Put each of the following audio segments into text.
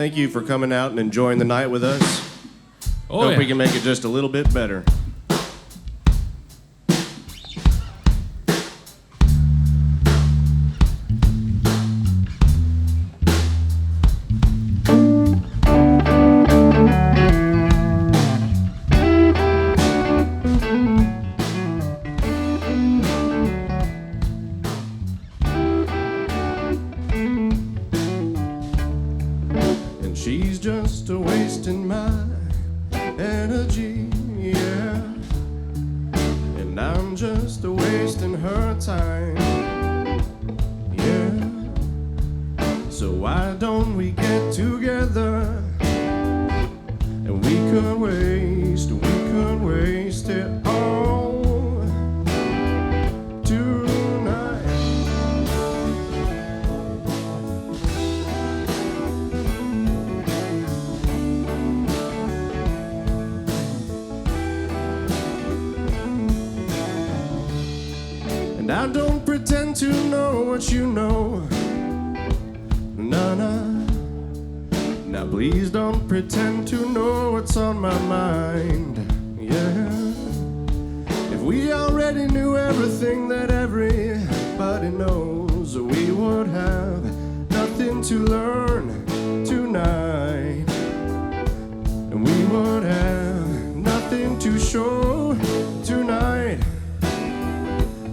Thank you for coming out and enjoying the night with us. Hope we can make it just a little bit better. She's just wasting my energy, yeah. And I'm just wasting her time, yeah. So why don't we get together and we could waste it all tonight. And I don't pretend to know what you know. Nah. Now please don't pretend to know what's on my mind. Yeah. If we already knew everything that everybody knows, we would have nothing to learn tonight. And we would have nothing to show tonight.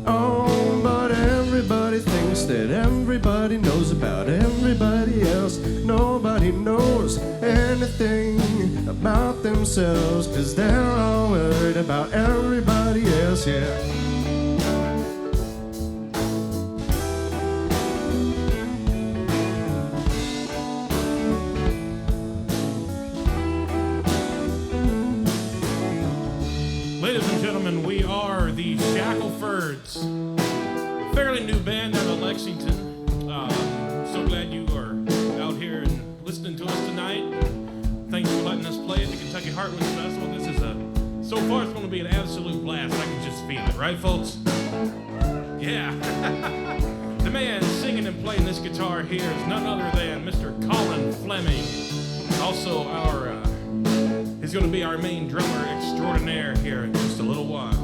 Oh, but everybody thinks that everybody knows about everybody else. Nobody knows anything about themselves, 'cause they're all worried about everybody else, yeah. Ladies and gentlemen, we are the Shackelfords. Fairly new band out of Lexington. So glad you are out here and listening to us tonight. Thanks for letting us play at the Kentucky Heartwood Festival. This is so far it's going to be an absolute blast. I can just feel it, right, folks? Yeah. The man singing and playing this guitar here is none other than Mr. Colin Fleming. Also, he's going to be our main drummer extraordinaire here in just a little while.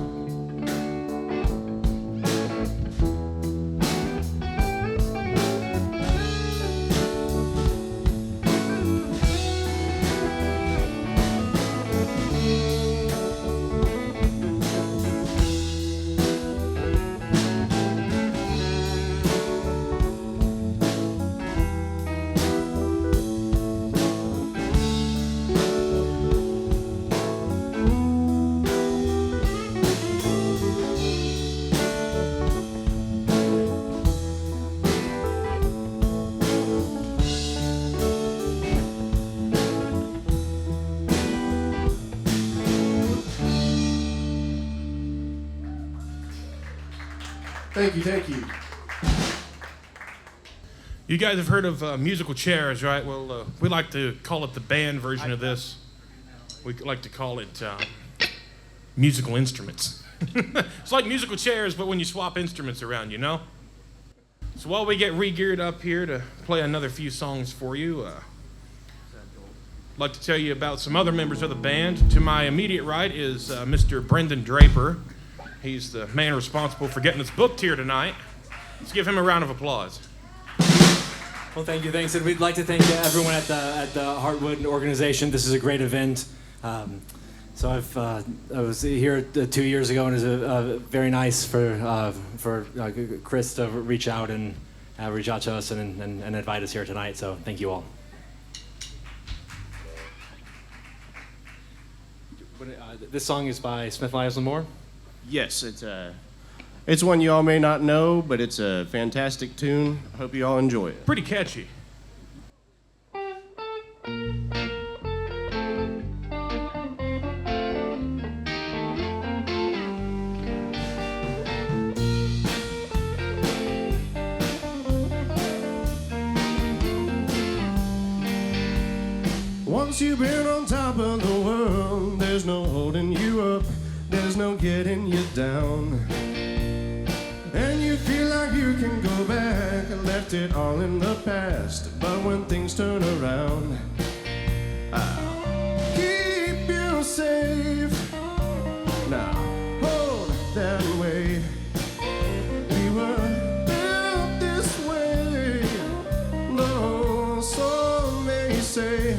Thank you. You guys have heard of musical chairs, right? Well, we like to call it the band version of this. We like to call it musical instruments. It's like musical chairs, but when you swap instruments around, you know? So while we get re-geared up here to play another few songs for you, I'd like to tell you about some other members of the band. To my immediate right is Mr. Brendan Draper. He's the man responsible for getting us booked here tonight. Let's give him a round of applause. Well, thank you. Thanks. And we'd like to thank everyone at the Heartwood organization. This is a great event. So I was here 2 years ago, and it was very nice for Chris to reach out to us and invite us here tonight. So thank you all. This song is by Smith, Lyles and Moore. Yes, it's one you all may not know, but it's a fantastic tune. I hope you all enjoy it. Pretty catchy. Once you've been on top of the world, there's no holding you up, there's no getting you down. And you feel like you can go back and left it all in the past. But when things turn around, say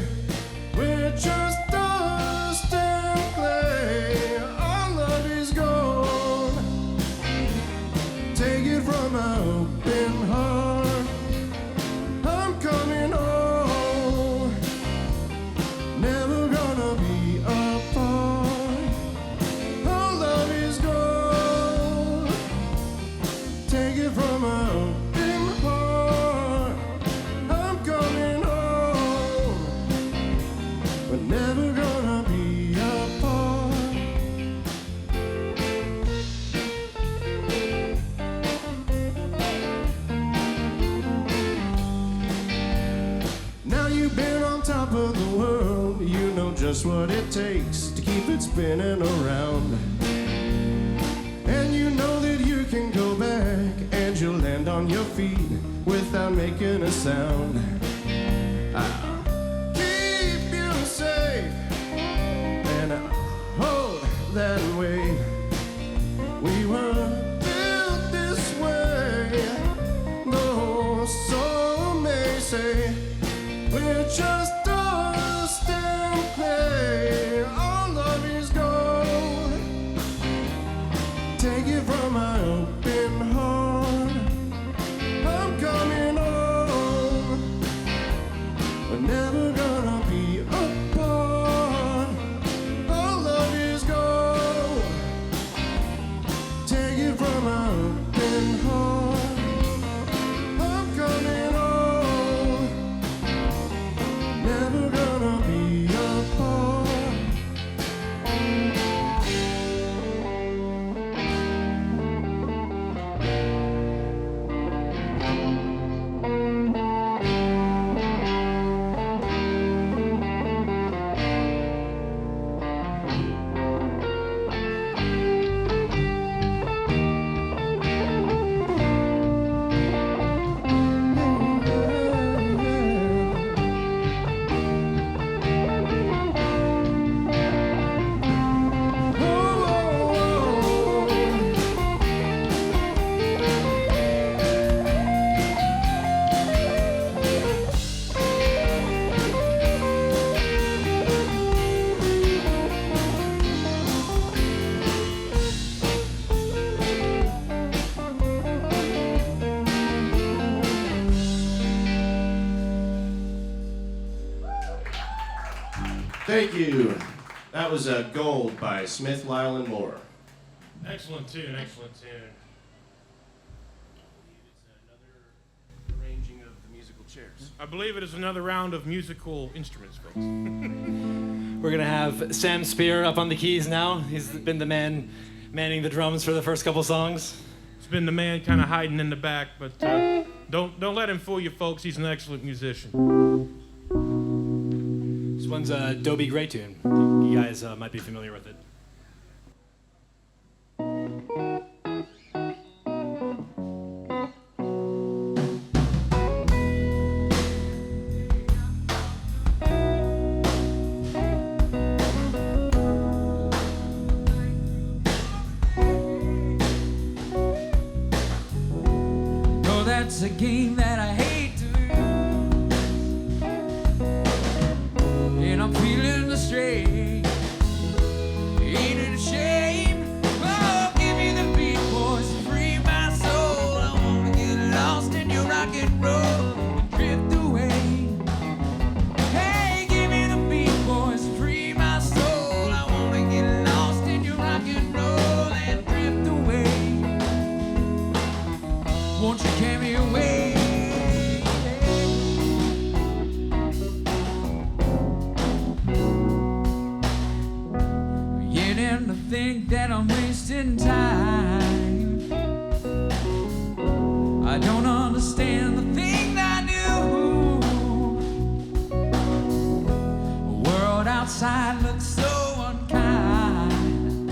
we're just dust and clay. Our love is gone. Take it from my open heart. I'm coming home. Never gonna be apart. Our love is gone. Take it from my open heart. I'm coming home. We're never gonna be apart. Now you've been on top of the world. You know just what it takes to keep it spinning around. And you know that you can go back and you'll land on your feet without making a sound. I'll keep you safe and I'll hold that way. We were built this way, though some may say we're just dust and clay. Our love is gone. Take it from my open heart. I'm coming home. We're never gonna be apart. Our love is gone. Take it from my open heart. I'm coming home. Never gonna be apart. Thank you. That was Gold by Smith, Lyle, and Moore. Excellent tune, excellent tune. Arranging of the musical chairs. I believe it is another round of musical instruments, folks. We're gonna have Sam Spear up on the keys now. He's been the man manning the drums for the first couple songs. It's been the man kind of hiding in the back, but don't let him fool you, folks. He's an excellent musician. This one's a Dobie Gray tune. You guys might be familiar with it. No, that's a game that I hate to lose, and I'm feeling the strain. Ain't it a shame? Oh, give me the beat, boys, to free my soul. I wanna get lost in your rock and roll and drift away. Hey, give me the beat, boys, to free my soul. I wanna get lost in your rock and roll and drift away. Won't you carry me away? Beginning to think that I'm wasting time. I don't understand the thing I do. The world outside looks so unkind,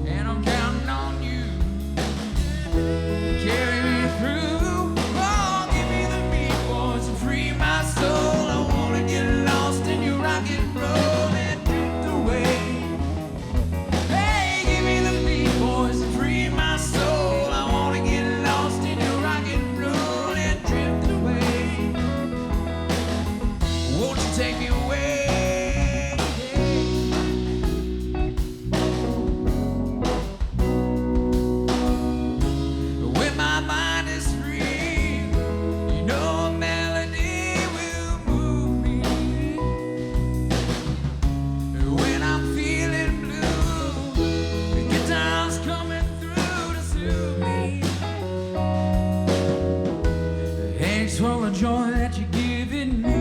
and I'm counting on you. Carry me through. Oh, give me the beat, boys, and free my soul. I wanna get lost in your rock and roll and drift away. Hey, give me the beat, boys, and free my soul. I wanna get lost in your rock and roll and drift away. take me away. When my mind is free, you know a melody will move me. When I'm feeling blue, the guitar's coming through to soothe me. Thanks for the joy that you're giving me.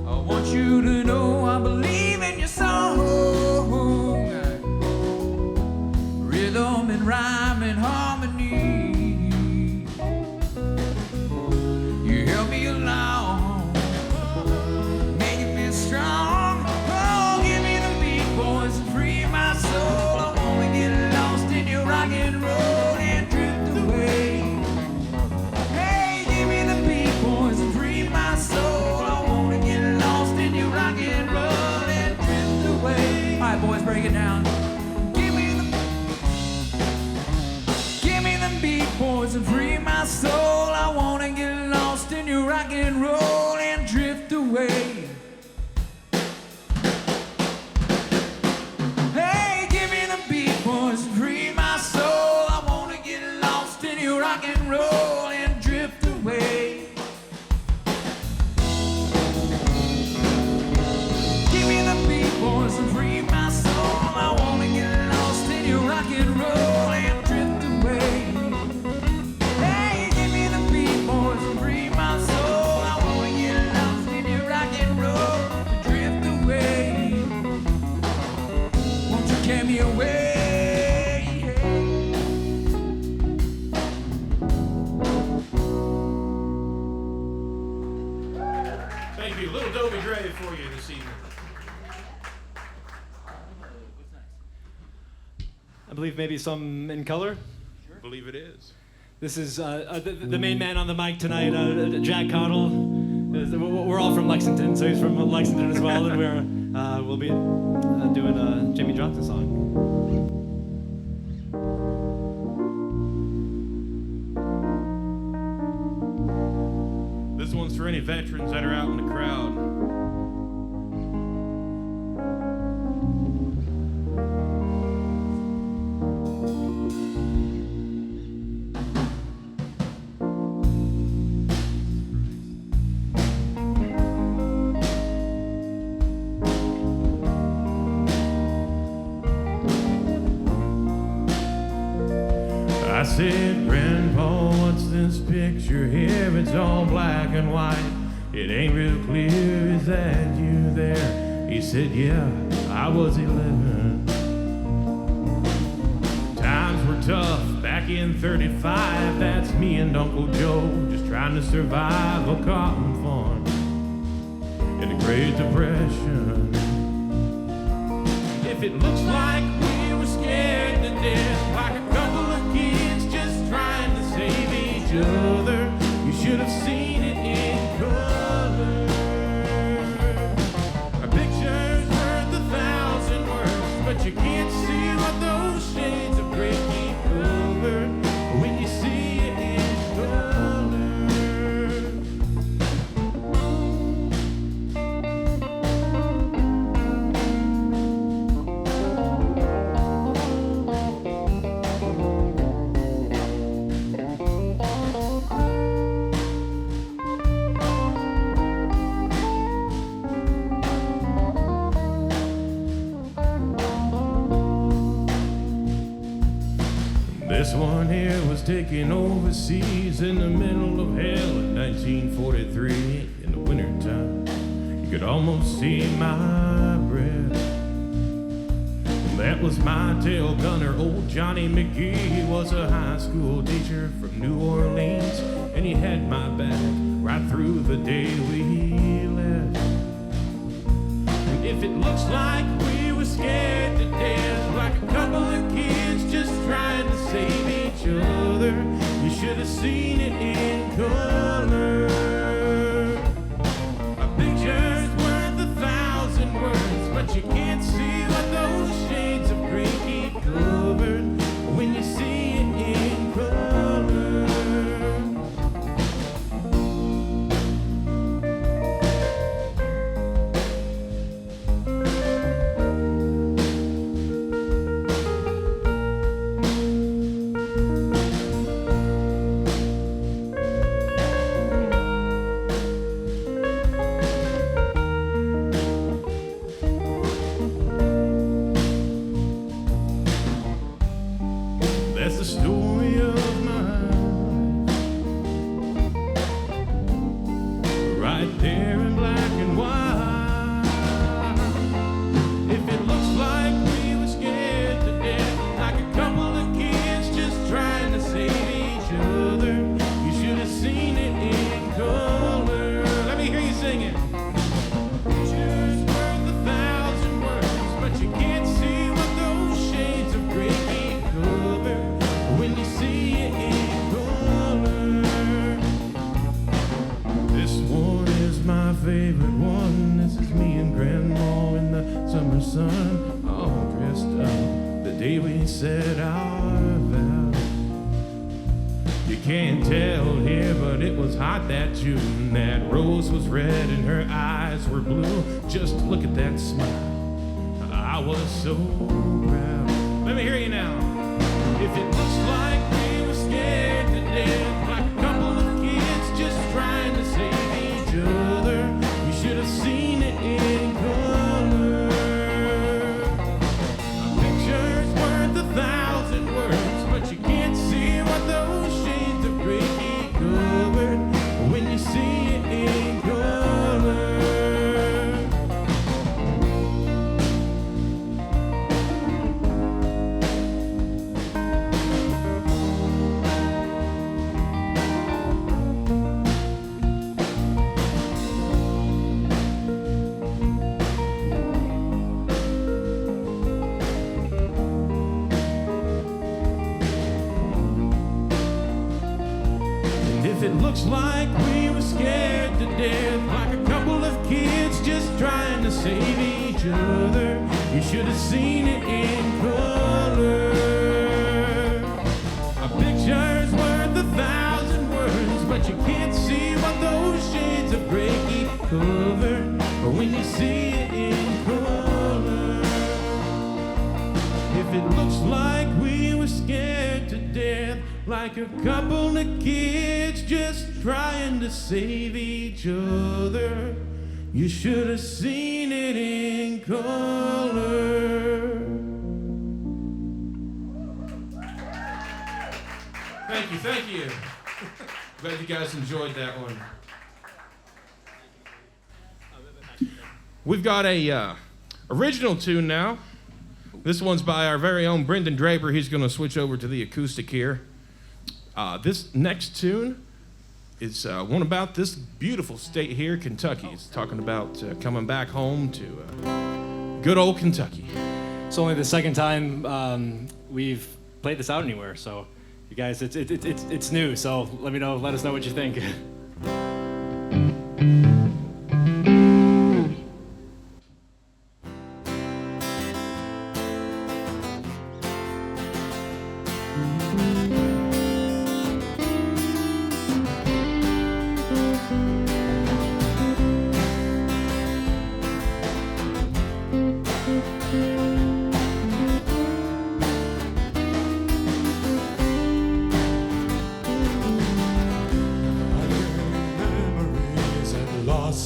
I want you to know I believe in your song. Rhythm and rhyme and harmony. You help me along, making me strong. Oh, give me the beat, boys, and free my soul. I wanna get lost in your rock and roll and drift away. Hey, give me the beat, boys, and free my soul. I wanna get lost in your rock and roll and drift away. All right, boys, break it down. Give me the beat, boys, and free my soul. I wanna get lost in your rock and roll and drift away. Hey, give me the beat, boys, and free my soul. I wanna get lost in your rock and roll and drift away. Give me the beat, boys, and free my soul. I wanna get lost in your rock and roll and drift away. Hey, give me the beat, boys, and free my soul. I wanna get lost in your rock and roll and drift away. Won't you carry me away? Thank you. Little Dobie Gray for you this evening. I believe maybe some in color. I believe it is. This is the main man on the mic tonight, Jack Connell. We're all from Lexington, so he's from Lexington as well, and we'll be doing Jimmy Drops a song. This one's for any veterans that are out in the crowd. I said, Grandpa, what's this picture here? It's all black and white. It ain't real clear. Is that you there? He said, yeah, I was 11. Times were tough back in 35. That's me and Uncle Joe just trying to survive a cotton farm in the Great Depression. If it looks like we were scared to death, like a couple of kids just trying to save each other, you should have seen it in color. A picture's worth 1,000 words, but you can't see what those shades of gray keep cover when you see it in color. This one here was taken overseas in the middle of hell in 1943. In the wintertime, you could almost see my breath. That was my tail gunner, old Johnny McGee. He was a high school teacher from New Orleans, and he had my back right through the day we left. And if it looks like we were scared to death, like a couple of kids just trying to save each other, you should have seen it in color. A picture's worth 1,000 words, but you can't see what those shades of gray keep covered when you see it in color. sun, all dressed up the day we said our vows. You can't tell here, but it was hot that June. That rose was red and her eyes were blue. Just look at that smile, I was so proud. Let me hear you now. If it looks like we were scared to death, like a couple of kids just trying to save each other, you should have seen it in color. A picture's worth 1,000 words, but you can't see what those shades of gray keep covered when you see it in color. It looks like we were scared to death, like a couple of kids just trying to save each other. You should have seen it in color. A picture's worth 1,000 words, but you can't see what those shades of gray keep covered when you see it in color. If it looks like we were scared to death, like a couple of kids just trying to save each other, you should have seen it in color. Thank you. Glad you guys enjoyed that one. We've got a original tune now. This one's by our very own Brendan Draper. He's going to switch over to the acoustic here. This next tune is one about this beautiful state here, Kentucky. It's talking about coming back home to good old Kentucky. It's only the second time we've played this out anywhere, so you guys, it's new. So let us know what you think.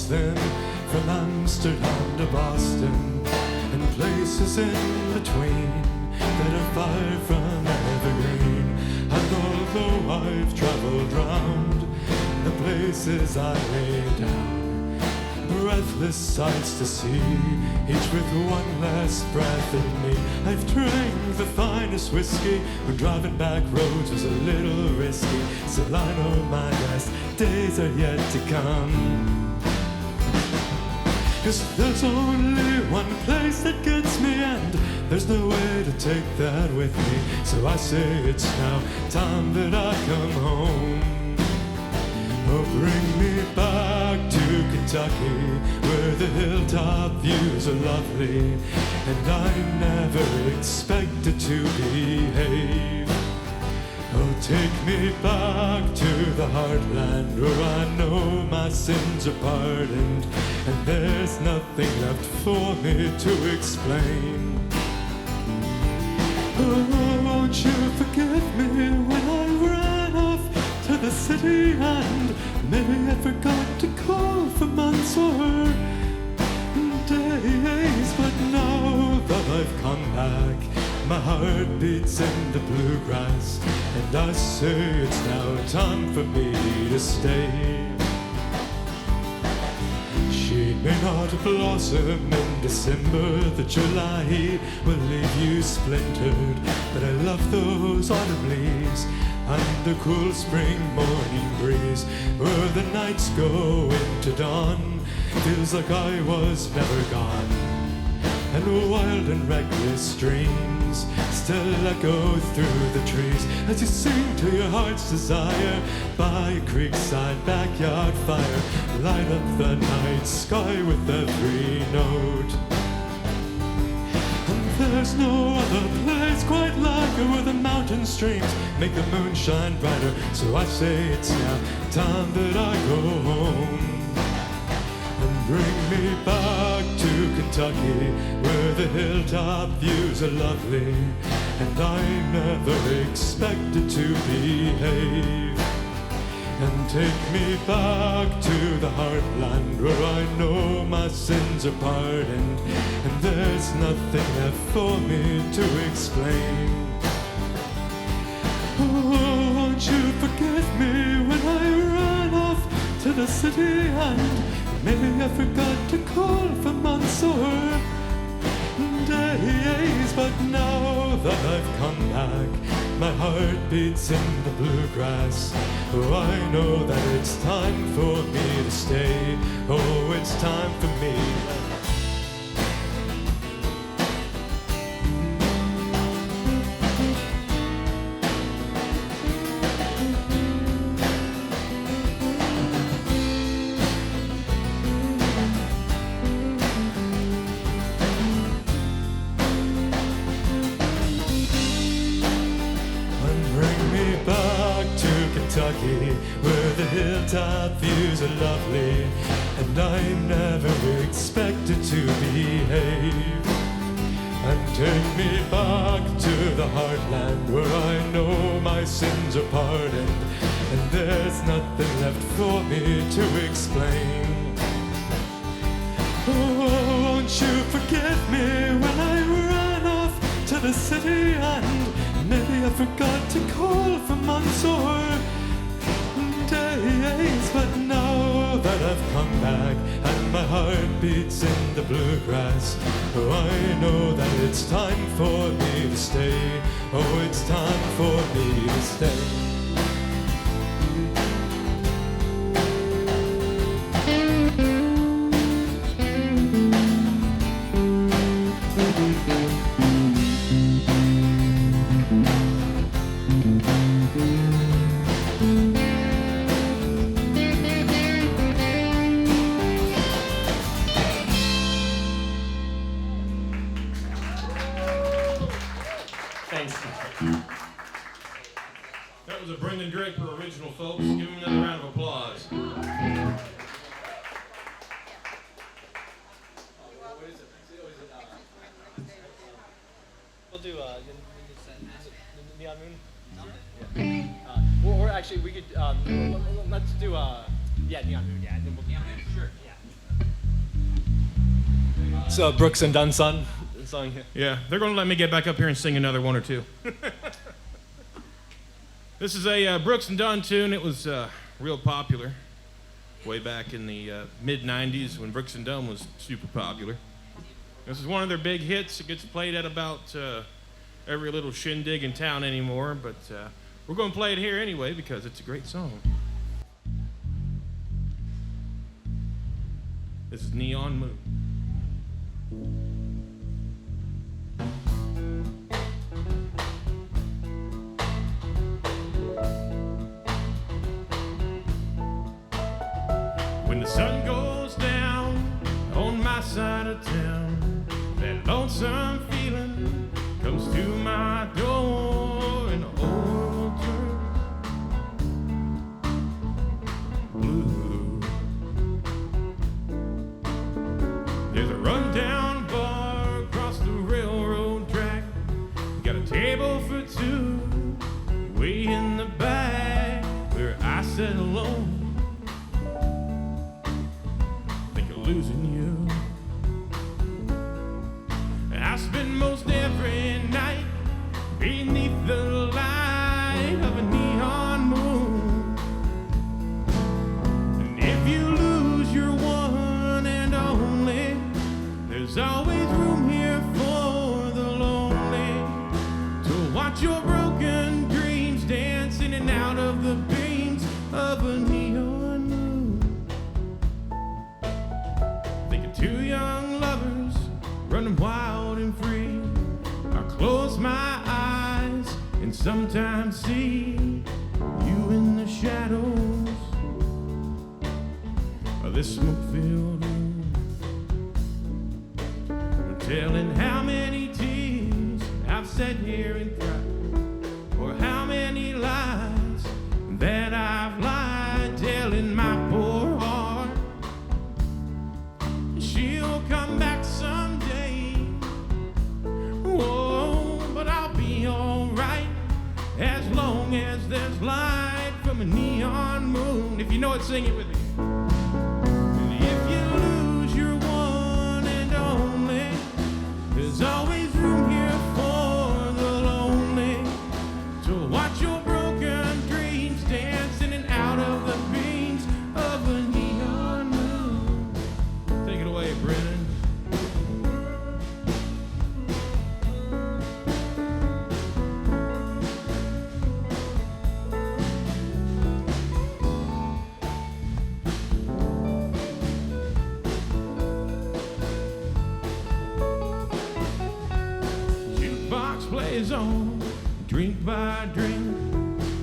Then from Amsterdam to Boston, and places in between that are far from evergreen. And although I've traveled round the places I lay down, breathless sights to see, each with one less breath in me. I've drank the finest whiskey when driving back roads was a little risky. Still I know my best days are yet to come. 'Cause there's only one place that gets me, and there's no way to take that with me. So I say it's now time that I come home. Oh, bring me back to Kentucky, where the hilltop views are lovely, and I never expected to behave. Oh, take me back to the heartland, where I know my sins are pardoned, and there's nothing left for me to explain. Oh, won't you forgive me when I ran off to the city, and maybe I forgot to call for months or days. But now that I've come back, my heart beats in the bluegrass, and I say it's now time for me to stay. She may not blossom in December, the July will leave you splintered, but I love those autumn leaves and the cool spring morning breeze, where the nights go into dawn, feels like I was never gone. And wild and reckless streams still echo through the trees as you sing to your heart's desire by a creekside backyard fire. Light up the night sky with every note. There's no other place quite like it, where the mountain streams make the moon shine brighter. So I say it's now time that I go home. And bring me back to Kentucky, where the hilltop views are lovely, and I never expected to behave. And take me back to the heartland, where I know my sins are pardoned, and there's nothing left for me to explain. Oh, won't you forgive me when I ran off to the city, and maybe I forgot to call for Mansoor days. But now that I've come back, my heart beats in the bluegrass. Oh, I know that it's time for me to stay. Oh, it's time for me. Where the hilltop views are lovely, and I never expected to behave. And take me back to the heartland, where I know my sins are pardoned, and there's nothing left for me to explain. Oh, won't you forgive me when I ran off to the city, and maybe I forgot to call for Mansoor days. But now that I've come back and my heart beats in the bluegrass, oh, I know that it's time for me to stay. Oh, it's time for me to stay. That was a Brendan Draper original, folks. Give him another round of applause. We'll do Neon Moon. Yeah. Or actually, we could let's do Neon Moon. Yeah, and then we'll, Neon Moon. Sure. Yeah. It's Brooks and Dunn song here. Yeah, they're going to let me get back up here and sing another one or two. This is a Brooks and Dunn tune. It was real popular way back in the mid-'90s when Brooks and Dunn was super popular. This is one of their big hits. It gets played at about every little shindig in town anymore, but we're going to play it here anyway because it's a great song. This is Neon Moon. When the sun goes down on my side of town, that lonesome feeling comes to my door, and the whole world turns blue. There's a rundown bar across the railroad track, got a table for two way in the back where I sit alone, losing you. I spend most every night beneath the light of a neon moon. And if you lose your one and only, there's always room here for the lonely to watch your broken dreams dance in and out of the beams of a neon. Two young lovers running wild and free. I close my eyes and sometimes see you in the shadows of this smoke-filled room. I'm telling how many tears sing it with me. And if you lose your one and only, there's always room here for the lonely to watch your broken dreams dance in and out of the beams of a neon moon. Take it away, Brennan. Plays on, drink by drink,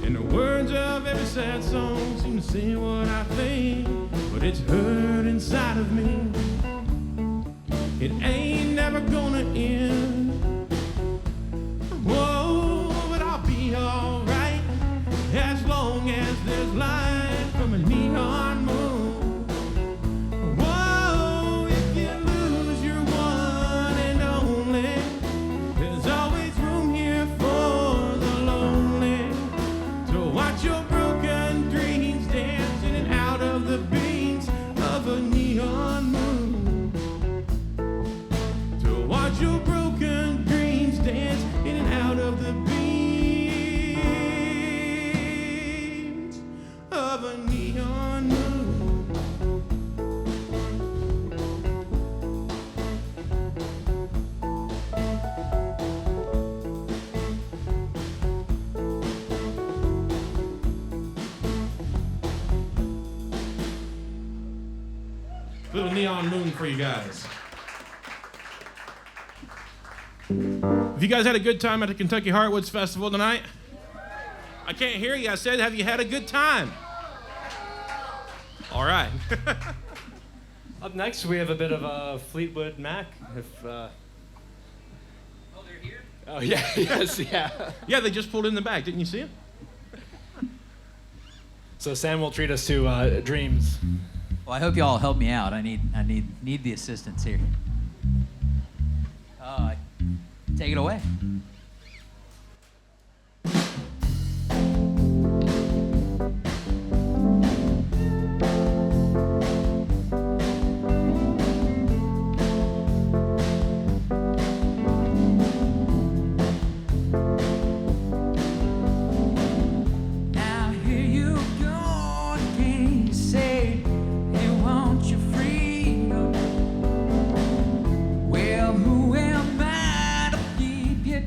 and the words of every sad song seem to say what I think, but it's hurt inside of me. It ain't never gonna end. Whoa, but I'll be alright as long as there's light from a neon moon. Whoa, if you lose your one and only, there's always room here for the lonely to watch your broken dreams dance in and out of the beams of a neon moon. To watch your broken dreams dance in and out of the beams of a neon moon. Little neon moon for you guys. Have you guys had a good time at the Kentucky Heartwoods Festival tonight? I can't hear you. I said, have you had a good time? All right. Up next, we have a bit of a Fleetwood Mac. Oh, they're here? Oh, yeah, yes, yeah. Yeah, they just pulled in the back. Didn't you see it? So Sam will treat us to Dreams. Well, I hope y'all help me out. I need the assistance here. Take it away. Now here you go again. You say you want your freedom. Well, who am I to keep you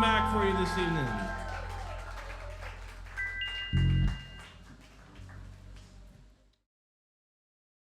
Mac for you this evening.